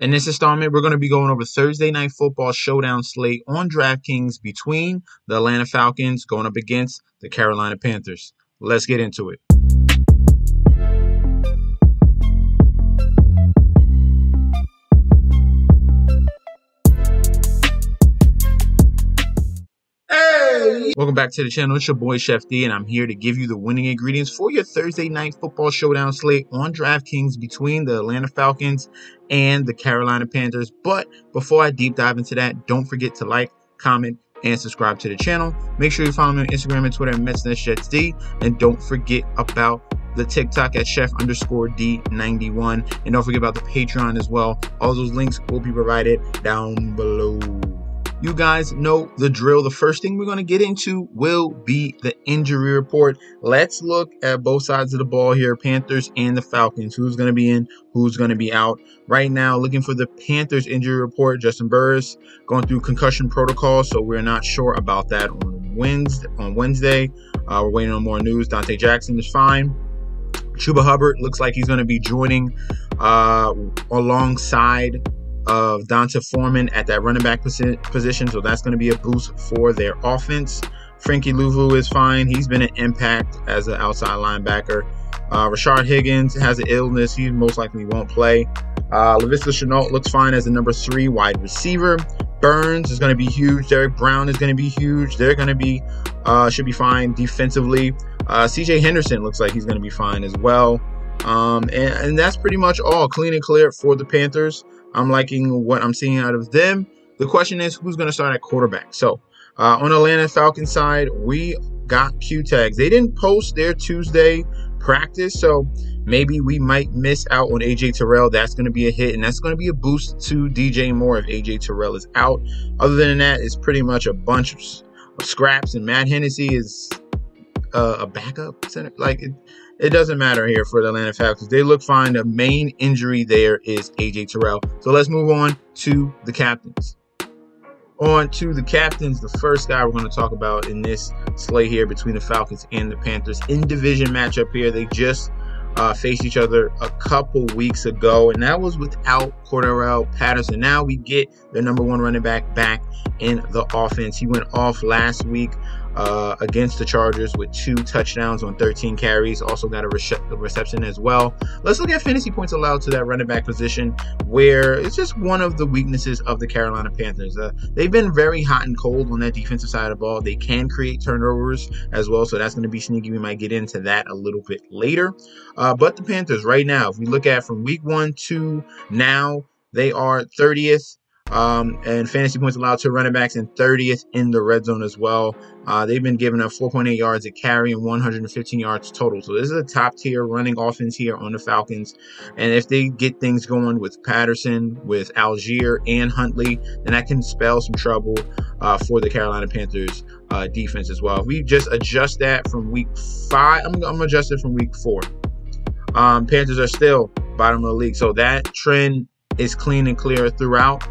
In this installment, we're going to be going over Thursday Night Football Showdown slate on DraftKings between the Atlanta Falcons going up against the Carolina Panthers. Let's get into it. Welcome back to the channel. It's your boy Chef D, and I'm here to give you the winning ingredients for your Thursday Night Football Showdown slate on DraftKings between the Atlanta Falcons and the Carolina Panthers. But before I deep dive into that, don't forget to like, comment, and subscribe to the channel. Make sure you follow me on Instagram and Twitter at MetsNetShetsD, and don't forget about the TikTok at Chef_D91, and don't forget about the Patreon as well. All those links will be provided down below. You guys know the drill. The first thing we're going to get into will be the injury report. Let's look at both sides of the ball here, Panthers and the Falcons. Who's going to be in, who's going to be out. Right now, looking for the Panthers injury report. Justin Burris going through concussion protocol, so we're not sure about that on Wednesday. We're waiting on more news. Dante Jackson is fine. Chuba Hubbard looks like he's going to be joining alongside of Donta Foreman at that running back position, so that's going to be a boost for their offense. Frankie Louvu is fine. He's been an impact as an outside linebacker. Rashard Higgins has an illness. He most likely won't play. Laviska Shenault looks fine as the number 3 wide receiver. Burns is going to be huge. Derek Brown is going to be huge. They're going to be should be fine defensively. CJ Henderson looks like he's going to be fine as well. And that's pretty much all. Clean and clear for the Panthers. I'm liking what I'm seeing out of them. The question is, who's going to start at quarterback? So on the Atlanta Falcons side, we got Q tags. They didn't post their Tuesday practice, so maybe we might miss out on AJ Terrell. That's going to be a hit, and that's going to be a boost to DJ Moore if AJ Terrell is out. Other than that, it's pretty much a bunch of scraps, and Matt Hennessy is a backup center. Like, it doesn't matter here for the Atlanta Falcons. They look fine. The main injury there is AJ Terrell. So let's move on to the captains. The first guy we're going to talk about in this slate here between the Falcons and the Panthers. In division matchup here, they just faced each other a couple weeks ago, and that was without Cordarrelle Patterson. Now we get their number 1 running back in the offense. He went off last week against the Chargers with 2 touchdowns on 13 carries. Also got a reception as well. Let's look at fantasy points allowed to that running back position, where it's just one of the weaknesses of the Carolina Panthers. They've been very hot and cold on that defensive side of the ball. They can create turnovers as well, so that's going to be sneaky. We might get into that a little bit later. But the Panthers right now, if we look at from week 1 to now, they are 30th. And fantasy points allowed to running backs, and 30th in the red zone as well. They've been giving up 4.8 yards a carry and 115 yards total. So this is a top tier running offense here on the Falcons. And if they get things going with Patterson, with Algier and Huntley, then that can spell some trouble for the Carolina Panthers defense as well. If we just adjust that from week 5, I'm going to adjust it from week 4. Panthers are still bottom of the league. So that trend is clean and clear throughout.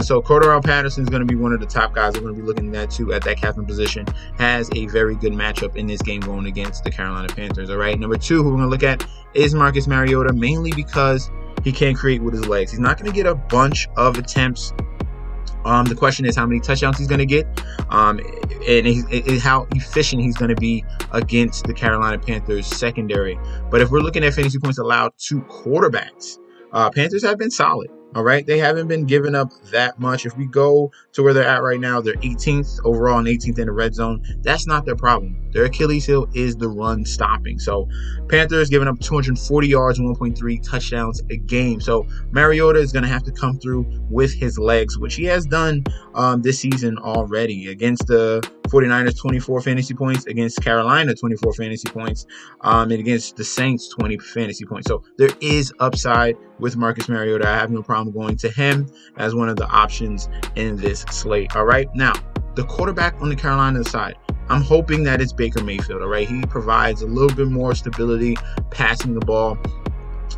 So Cordarrelle Patterson is going to be one of the top guys we're going to be looking at too at that captain position. Has a very good matchup in this game going against the Carolina Panthers. All right, number 2 who we're going to look at is Marcus Mariota, mainly because he can't create with his legs. He's not going to get a bunch of attempts. The question is how many touchdowns he's going to get, and how efficient he's going to be against the Carolina Panthers secondary. But if we're looking at fantasy points allowed to quarterbacks, Panthers have been solid. All right, they haven't been giving up that much. If we go to where they're at right now, they're 18th overall and 18th in the red zone. That's not their problem. Their Achilles heel is the run stopping. So Panthers giving up 240 yards and 1.3 touchdowns a game. So Mariota is going to have to come through with his legs, which he has done this season already. Against the 49ers, 24 fantasy points. Against Carolina, 24 fantasy points. And against the Saints, 20 fantasy points. So there is upside with Marcus Mariota. I have no problem going to him as one of the options in this slate. All right, now the quarterback on the Carolina side, I'm hoping that it's Baker Mayfield. All right, he provides a little bit more stability passing the ball,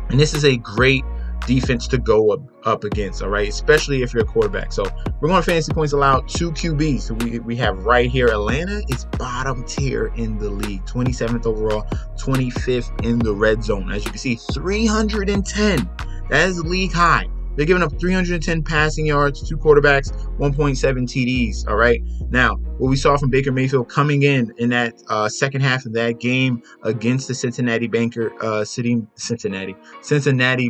and this is a great defense to go up against, all right, especially if you're a quarterback. So we're going to fantasy points allowed to QBs. So we have right here, Atlanta is bottom tier in the league, 27th overall, 25th in the red zone. As you can see, 310. That is league high. They're giving up 310 passing yards, 2 quarterbacks, 1.7 TDs. All right. Now, what we saw from Baker Mayfield coming in that second half of that game against the Cincinnati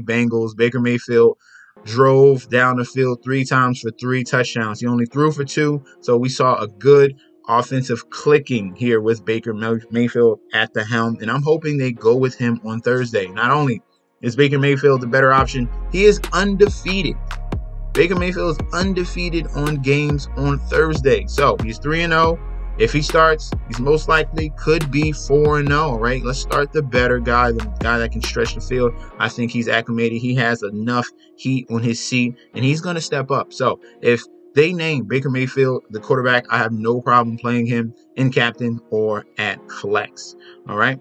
Bengals, Baker Mayfield drove down the field 3 times for 3 touchdowns. He only threw for 2, so we saw a good offensive clicking here with Baker Mayfield at the helm, and I'm hoping they go with him on Thursday. Not only is Baker Mayfield the better option, he is undefeated. Baker Mayfield is undefeated on games on Thursday, so he's 3-0. If he starts, he's most likely could be 4-0, right? Let's start the better guy, the guy that can stretch the field. I think he's acclimated. He has enough heat on his seat, and he's going to step up. So if they name Baker Mayfield the quarterback, I have no problem playing him in captain or at flex, all right?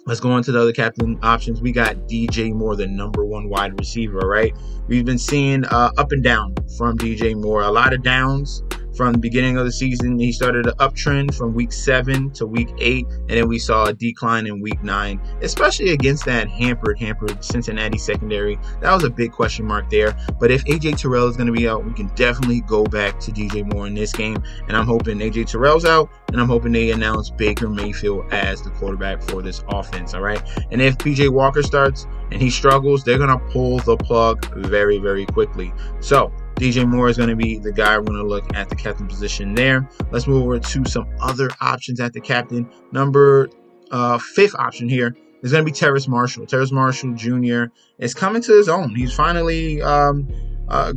Let's go on to the other captain options. We got DJ Moore, the #1 wide receiver, all right? We've been seeing up and down from DJ Moore. A lot of downs from the beginning of the season. He started an uptrend from week 7 to week 8, and then we saw a decline in week 9, especially against that hampered Cincinnati secondary. That was a big question mark there. But if AJ Terrell is going to be out, we can definitely go back to DJ Moore in this game. And I'm hoping AJ Terrell's out, and I'm hoping they announce Baker Mayfield as the quarterback for this offense, all right? And if PJ Walker starts and he struggles, they're going to pull the plug very, very quickly. So DJ Moore is going to be the guy we're going to look at the captain position there. Let's move over to some other options at the captain. Number 5th option here is going to be Terrace Marshall. Terrace Marshall Jr. is coming to his own. He's finally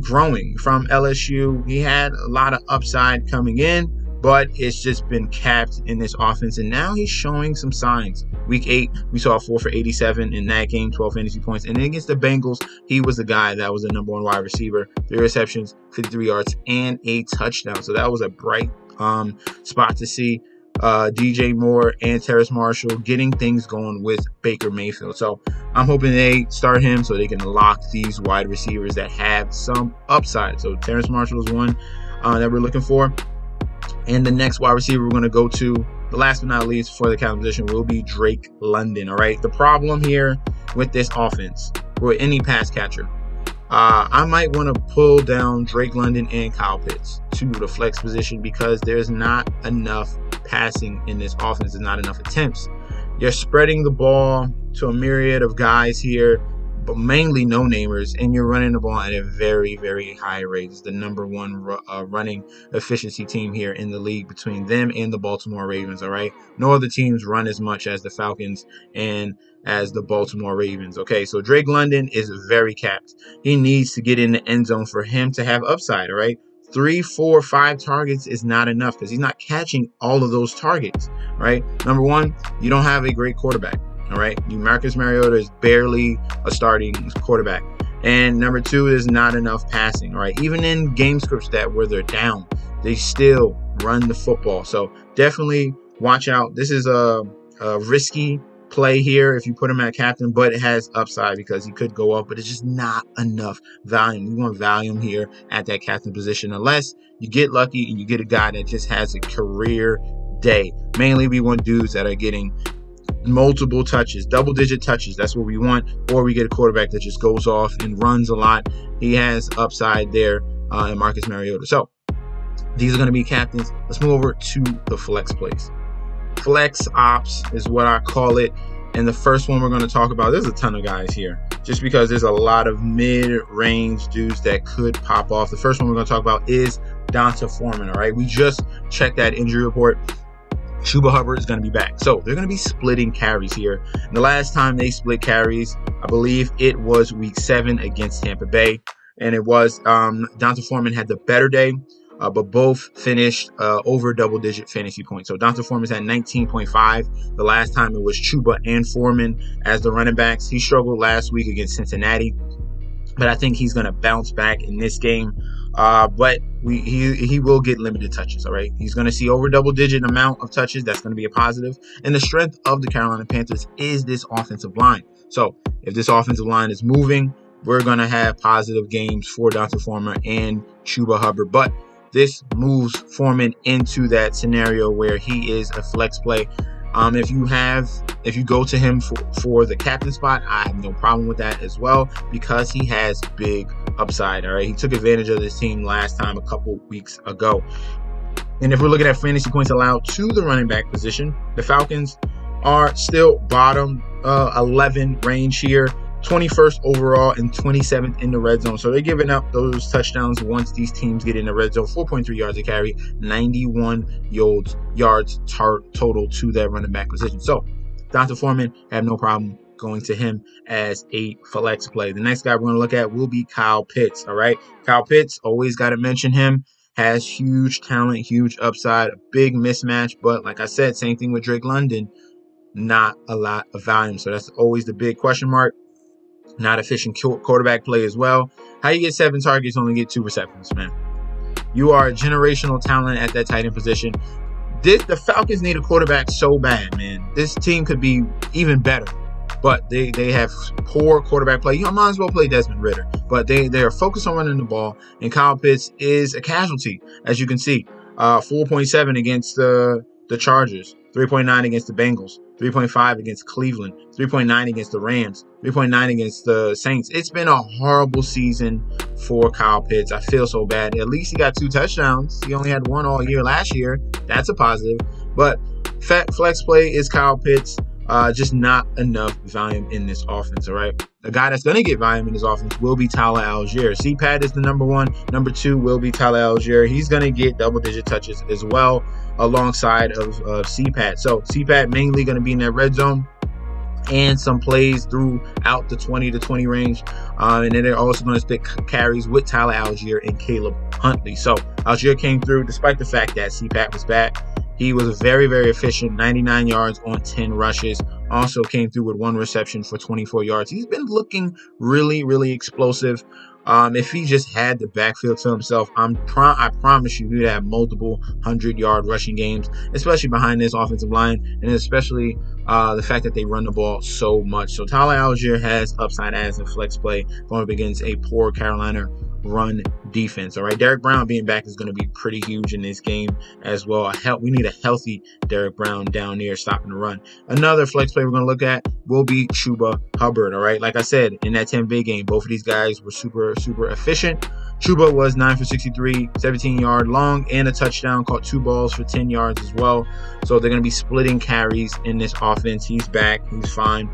growing from LSU. He had a lot of upside coming in, but it's just been capped in this offense, and now he's showing some signs. Week 8, we saw 4 for 87 in that game, 12 fantasy points. And then against the Bengals, he was the guy that was the #1 wide receiver. 3 receptions, 53 yards, and a touchdown. So that was a bright spot to see DJ Moore and Terrace Marshall getting things going with Baker Mayfield. So I'm hoping they start him so they can lock these wide receivers that have some upside. So Terrace Marshall is one that we're looking for. And the next wide receiver we're going to go to, the last but not least for the captain position, will be Drake London. All right. The problem here with this offense, or any pass catcher, I might want to pull down Drake London and Kyle Pitts to the flex position because there's not enough passing in this offense. There's not enough attempts. You're spreading the ball to a myriad of guys here, but mainly no-namers, and you're running the ball at a very, very high rate. It's the #1 running efficiency team here in the league between them and the Baltimore Ravens, all right? No other teams run as much as the Falcons and as the Baltimore Ravens, okay? So Drake London is very capped. He needs to get in the end zone for him to have upside, all right? 3, 4, 5 targets is not enough because he's not catching all of those targets, right? #1, you don't have a great quarterback. All right, Marcus Mariota is barely a starting quarterback. And #2, there's not enough passing. All right, even in game scripts where they're down, they still run the football. So definitely watch out. This is a risky play here if you put him at captain, but it has upside because he could go up, but it's just not enough volume. We want volume here at that captain position unless you get lucky and you get a guy that just has a career day. Mainly we want dudes that are getting multiple touches, double-digit touches. That's what we want. Or we get a quarterback that just goes off and runs a lot. He has upside there in Marcus Mariota. So these are going to be captains. Let's move over to the flex plays. Flex ops is what I call it. And the first one we're going to talk about, there's a ton of guys here just because there's a lot of mid-range dudes that could pop off. The first one we're going to talk about is Donta Foreman, all right? We just checked that injury report. Chuba Hubbard is going to be back. So they're going to be splitting carries here. And the last time they split carries, I believe it was week 7 against Tampa Bay. And it was Donta Foreman had the better day, but both finished over double-digit fantasy points. So Donta Foreman's at 19.5. The last time it was Chuba and Foreman as the running backs. He struggled last week against Cincinnati, but I think he's going to bounce back in this game. But he will get limited touches, all right? He's going to see over double-digit amount of touches. That's going to be a positive. And the strength of the Carolina Panthers is this offensive line. So if this offensive line is moving, we're going to have positive games for Donta Foreman and Chuba Hubbard. But this moves Foreman into that scenario where he is a flex play. If you go to him for the captain spot, I have no problem with that as well, because he has big upside. All right, he took advantage of this team last time a couple weeks ago. And if we're looking at fantasy points allowed to the running back position, the Falcons are still bottom 11 range here, 21st overall and 27th in the red zone. So they're giving up those touchdowns once these teams get in the red zone. 4.3 yards a carry, 91 yards total to that running back position. So Dr. Foreman, have no problem going to him as a flex play. The next guy we're going to look at will be Kyle Pitts. All right, Kyle Pitts, always got to mention him. Has huge talent, huge upside, a big mismatch. But like I said, same thing with Drake London, not a lot of volume. So that's always the big question mark. Not efficient quarterback play as well. How you get 7 targets, only get 2 receptions, man? You are a generational talent at that tight end position. The Falcons need a quarterback so bad, man. This team could be even better. But they have poor quarterback play. You might as well play Desmond Ridder. But they are focused on running the ball. And Kyle Pitts is a casualty, as you can see. 4.7 against the Chargers. 3.9 against the Bengals. 3.5 against Cleveland. 3.9 against the Rams. 3.9 against the Saints. It's been a horrible season for Kyle Pitts. I feel so bad. At least he got 2 touchdowns. He only had 1 all year last year. That's a positive. But flex play is Kyle Pitts. Just not enough volume in this offense, all right? The guy that's going to get volume in this offense will be Tyler Algier. CPAT is the number 1. Number 2 will be Tyler Algier. He's going to get double-digit touches as well alongside of CPAT. So CPAT mainly going to be in that red zone and some plays throughout the 20 to 20 range. And then they're also going to stick carries with Tyler Algier and Caleb Huntley. So Algier came through despite the fact that CPAT was back. He was very, very efficient, 99 yards on 10 rushes. Also came through with 1 reception for 24 yards. He's been looking really, really explosive. If he just had the backfield to himself, I promise you he'd have multiple 100-yard rushing games, especially behind this offensive line, and especially the fact that they run the ball so much. So Tyler Algier has upside as a flex play going up against a poor Carolina run defense. All right, Derek Brown being back is going to be pretty huge in this game as well. We need a healthy Derek Brown down there stopping the run. Another flex play we're going to look at will be Chuba Hubbard. All right, like I said, in that Tampa Bay game, both of these guys were super efficient. Chuba was 9 for 63, 17-yard long, and a touchdown. Caught 2 balls for 10 yards as well. So they're going to be splitting carries in this offense. He's back. He's fine.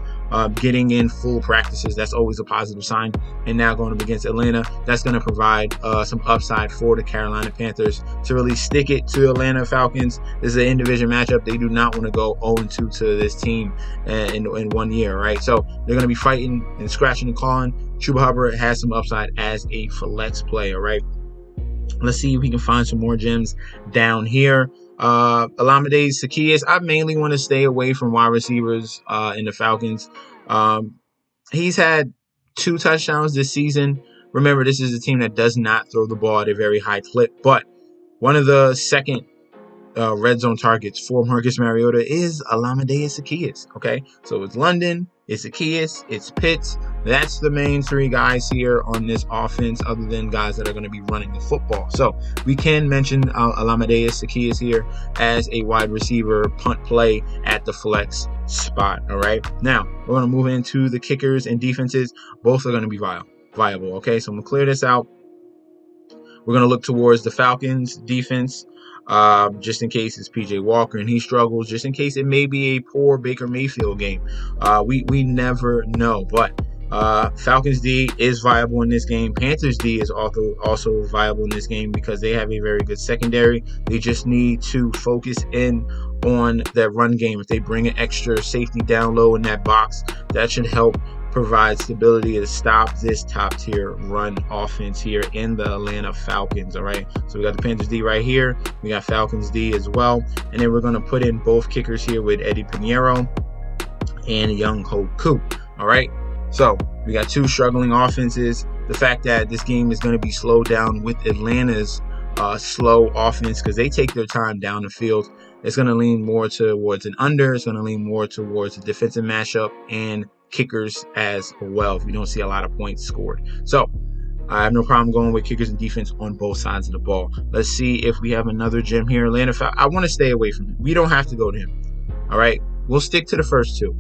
Getting in full practices, that's always a positive sign. And now going up against Atlanta, that's going to provide some upside for the Carolina Panthers to really stick it to Atlanta Falcons. This is an in-division matchup. They do not want to go 0-2 to this team in 1 year, right? So they're going to be fighting and scratching and clawing. Chuba Hubbard has some upside as a flex play, all right? Let's see if we can find some more gems down here. Olamide Zaccheaus, I mainly want to stay away from wide receivers in the Falcons. He's had 2 touchdowns this season. Remember, this is a team that does not throw the ball at a very high clip, but one of the second red zone targets for Marcus Mariota is Olamide Zaccheaus. Okay, so it's London, it's Zaccheaus, it's Pitts. That's the main 3 guys here on this offense, other than guys that are going to be running the football. So we can mention Olamide Zaccheaus here as a wide receiver punt play at the flex spot. All right, now we're going to move into the kickers and defenses. Both are going to be viable. Okay, so I'm going to clear this out. We're going to look towards the Falcons defense. Just in case it's PJ Walker and he struggles, just in case it may be a poor Baker Mayfield game. We never know, but Falcons D is viable in this game. Panthers D is also viable in this game because they have a very good secondary. They just need to focus in on that run game. If they bring an extra safety down low in that box, that should help provide stability to stop this top tier run offense here in the Atlanta Falcons. All right, so we got the Panthers D right here, we got Falcons D as well, and then we're going to put in both kickers here with Eddie Pinheiro and Young Ho Koo. All right, so we got 2 struggling offenses. The fact that this game is going to be slowed down with Atlanta's slow offense because they take their time down the field, it's going to lean more towards an under. It's going to lean more towards a defensive matchup and kickers as well if you don't see a lot of points scored. So I have no problem going with kickers and defense on both sides of the ball. Let's see if we have another gem here. Atlanta, I want to stay away from him. We don't have to go to him. All right, we'll stick to the first two.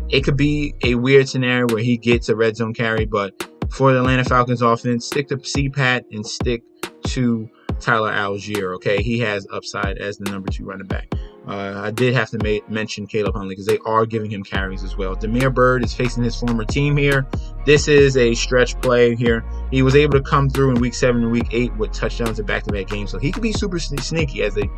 It could be a weird scenario where he gets a red zone carry, but for the Atlanta Falcons offense, stick to C-Pat and stick to Tyler Algier, okay? He has upside as the number 2 running back. I did have to mention Caleb Huntley because they are giving him carries as well. Damiere Byrd is facing his former team here. This is a stretch play here. He was able to come through in week 7 and week 8 with touchdowns in back-to-back games, so he could be super sneaky as a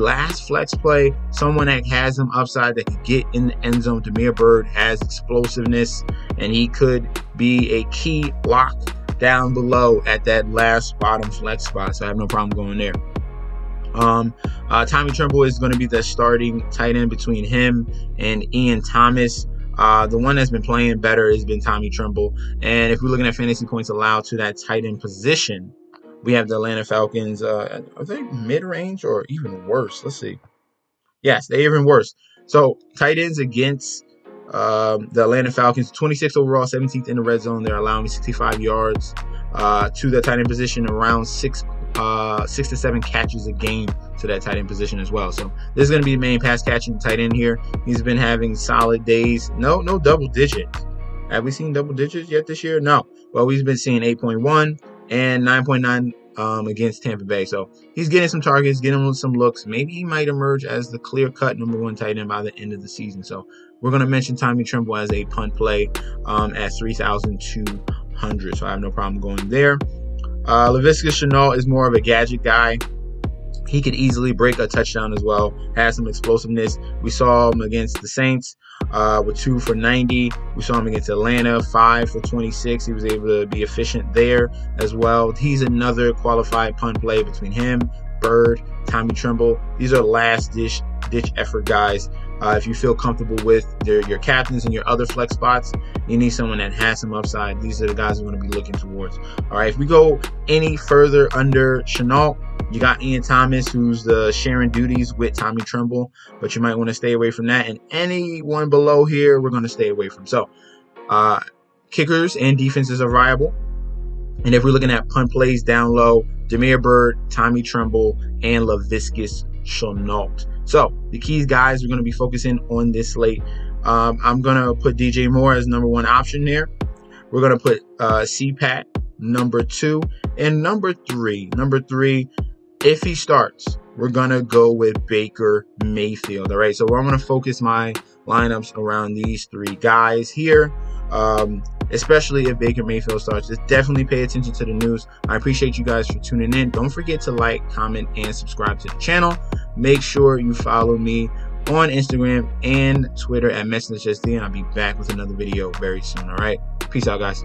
last flex play. Someone that has some upside that could get in the end zone. Damiere Byrd has explosiveness, and he could be a key lock down below at that last bottom flex spot, so I have no problem going there. Tommy Tremble is going to be the starting tight end between him and Ian Thomas. The one that's been playing better has been Tommy Tremble. And if we're looking at fantasy points allowed to that tight end position, we have the Atlanta Falcons. Are they mid-range or even worse? Let's see. Yes, they're even worse. So tight ends against the Atlanta Falcons, 26th overall, 17th in the red zone. They're allowing 65 yards to the tight end position, around 6 to 7 catches a game to that tight end position as well. So this is going to be the main pass catching tight end here. He's been having solid days. No double digits. Have we seen double digits yet this year? No. Well, we've been seeing 8.1 and 9.9 against Tampa Bay. So he's getting some targets, getting some looks. Maybe he might emerge as the clear-cut number 1 tight end by the end of the season. So we're going to mention Tommy Tremble as a punt play at 3,200. So I have no problem going there. Laviska Shenault is more of a gadget guy. He could easily break a touchdown as well. Has some explosiveness. We saw him against the Saints with 2 for 90. We saw him against Atlanta, 5 for 26. He was able to be efficient there as well. He's another qualified punt play between him, Byrd, Tommy Tremble. These are last-ditch effort guys. If you feel comfortable with your captains and your other flex spots, you need someone that has some upside. These are the guys we're going to be looking towards. All right, if we go any further under Shenault, you got Ian Thomas, who's sharing duties with Tommy Tremble, but you might want to stay away from that. And anyone below here, we're going to stay away from. So, kickers and defenses are viable. And if we're looking at punt plays down low, Damiere Byrd, Tommy Tremble, and Laviska Shenault. So the keys guys we're going to be focusing on this slate. I'm going to put DJ Moore as number 1 option there. We're going to put C-Pat number 2. And number 3, if he starts, we're going to go with Baker Mayfield. All right, so I'm going to focus my lineups around these 3 guys here. Especially if Baker Mayfield starts. Just definitely pay attention to the news. I appreciate you guys for tuning in. Don't forget to like, comment, and subscribe to the channel. Make sure you follow me on Instagram and Twitter at MessageSD, and I'll be back with another video very soon. All right, peace out, guys.